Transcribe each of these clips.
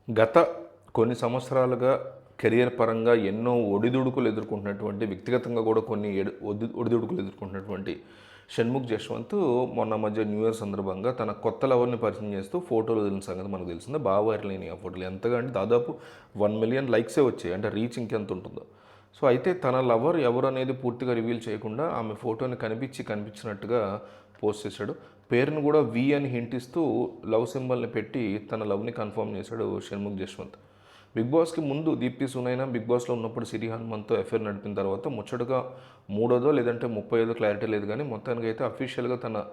గత కొన్ని సంవత్సరాలుగా కెరియర్ పరంగా ఎన్నో ఒడిదుడుకులు ఎదుర్కొంటున్నటువంటి, వ్యక్తిగతంగా కూడా కొన్ని ఒడిదుడుకులు ఎదుర్కొంటున్నటువంటి షణ్ముఖ్ జశ్వంత్ మొన్న మధ్య న్యూ ఇయర్ సందర్భంగా తన కొత్త లవర్ని పరిచయం చేస్తూ ఫోటోలు వదిలిన సంగతి మనకు తెలిసిందే. బాగా వైరల్ అయినాయి ఆ ఫోటోలు. ఎంతగా అంటే దాదాపు 1 మిలియన్ లైక్సే వచ్చాయి. అంటే రీచ్ ఇంకెంత ఉంటుందో. సో అయితే తన లవర్ ఎవరు అనేది పూర్తిగా రివీల్ చేయకుండా ఆమె ఫోటోని కనిపించినట్టుగా పోస్ట్ చేశాడు. పేరును కూడా వి అని హింట్ ఇస్తూ లవ్ సింబల్ని పెట్టి తన లవ్ని కన్ఫర్మ్ చేశాడు షణ్ముఖ్ జశ్వంత్. బిగ్ బాస్కి ముందు దీప్తి సునైనా బిగ్ బాస్లో ఉన్నప్పుడు సిరి హనుమంత్తో ఎఫ్ఐఆర్ నడిపిన తర్వాత ముచ్చటగా మూడోదో లేదంటే 35 క్లారిటీ లేదు, కానీ మొత్తానికి అయితే అఫీషియల్గా తన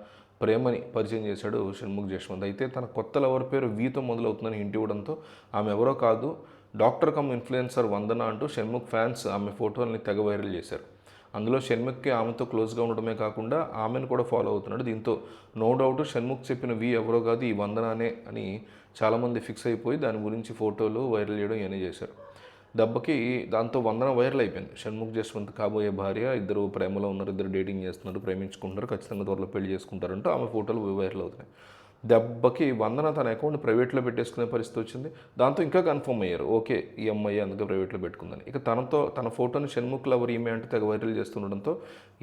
ప్రేమని పరిచయం చేశాడు షణ్ముఖ్ జశ్వంత్. అయితే తన కొత్త లవర్ పేరు వీతో మొదలవుతుందని హింట్ ఇవ్వడంతో ఆమె ఎవరో కాదు, డాక్టర్ కమ్ ఇన్ఫ్లుయెన్సర్ వందన అంటూ షణ్ముఖ్ ఫ్యాన్స్ ఆమె ఫోటోల్ని తెగ వైరల్ చేశారు. అందులో షణ్ముఖ్కి ఆమెతో క్లోజ్గా ఉండడమే కాకుండా ఆమెను కూడా ఫాలో అవుతున్నాడు. దీంతో నో డౌట్ షణ్ముఖ్ చెప్పిన వి ఎవరో కాదు, ఈ వందనానే అని చాలామంది ఫిక్స్ అయిపోయి దాని గురించి ఫోటోలు వైరల్ చేయడం ఇవన్నీ చేశారు. దెబ్బకి దాంతో వందన వైరల్ అయిపోయింది. షణ్ముఖ్ జశ్వంత్ కాబోయే భార్య, ఇద్దరు ప్రేమలో ఉన్నారు, ఇద్దరు డేటింగ్ చేస్తున్నారు, ప్రేమించుకుంటున్నారు, ఖచ్చితంగా త్వరలో పెళ్లి చేసుకుంటారంటూ ఆమె ఫోటోలు వైరల్ అవుతున్నాయి. దెబ్బకి వందన తన అకౌంట్ ప్రైవేట్లో పెట్టేసుకునే పరిస్థితి వచ్చింది. దాంతో ఇంకా కన్ఫర్మ్ అయ్యారు, ఓకే ఈ అమ్మాయి అందుకే ప్రైవేట్లో పెట్టుకుందని. ఇక తన ఫోటోని షణ్ముఖ్ లవర్ ఈమె అంటే తెగ వైరల్ చేస్తుండడంతో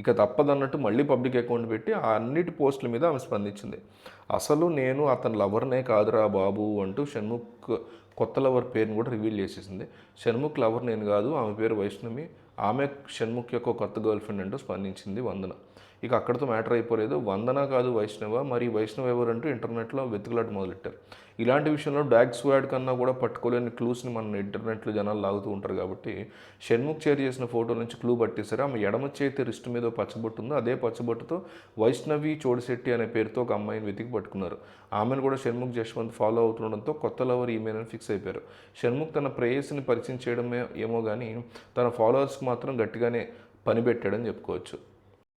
ఇక తప్పదన్నట్టు మళ్ళీ పబ్లిక్ అకౌంట్ పెట్టి ఆ అన్నిటి పోస్టుల మీద ఆమె స్పందించింది. అసలు నేను అతని లవర్నే కాదురా బాబు అంటూ షణ్ముఖ్ కొత్త లవర్ పేరుని కూడా రివీల్ చేసేసింది. షణ్ముఖ్ లవర్ నేను కాదు, ఆమె పేరు వైష్ణవి, ఆమె షణ్ముఖ్ యొక్క కొత్త గర్ల్ ఫ్రెండ్ అంటూ స్పందించింది వందన. ఇక అక్కడితో మ్యాటర్ అయిపోలేదు. వందన కాదు వైష్ణవ, మరి వైష్ణవ్ ఎవరంటూ ఇంటర్నెట్లో వెతుకులాట మొదలెట్టారు. ఇలాంటి విషయంలో డాగ్ స్క్వాడ్ కన్నా కూడా పట్టుకోలేని క్లూస్ని మన ఇంటర్నెట్లో జనాలు లాగుతూ ఉంటారు కాబట్టి షణ్ముఖ్ షేర్ చేసిన ఫోటో నుంచి క్లూ పట్టేశారు. ఆమె ఎడమ చేతి రిస్ట్ మీద పచ్చబొట్టు ఉందో అదే పచ్చబొట్టుతో వైష్ణవి చోడిశెట్టి అనే పేరుతో ఒక అమ్మాయిని వెతికి పట్టుకున్నారు. ఆమెను కూడా షణ్ముఖ్ జశ్వంత్ ఫాలో అవుతుండడంతో కొత్త లవర్ ఈమెయిల్ ఫిక్స్ అయిపోయారు. షణ్ముఖ్ తన ప్రేయస్ని పరిచయం చేయడమే ఏమో కానీ తన ఫాలోవర్స్కి మాత్రం గట్టిగానే పని పెట్టాడని చెప్పుకోవచ్చు.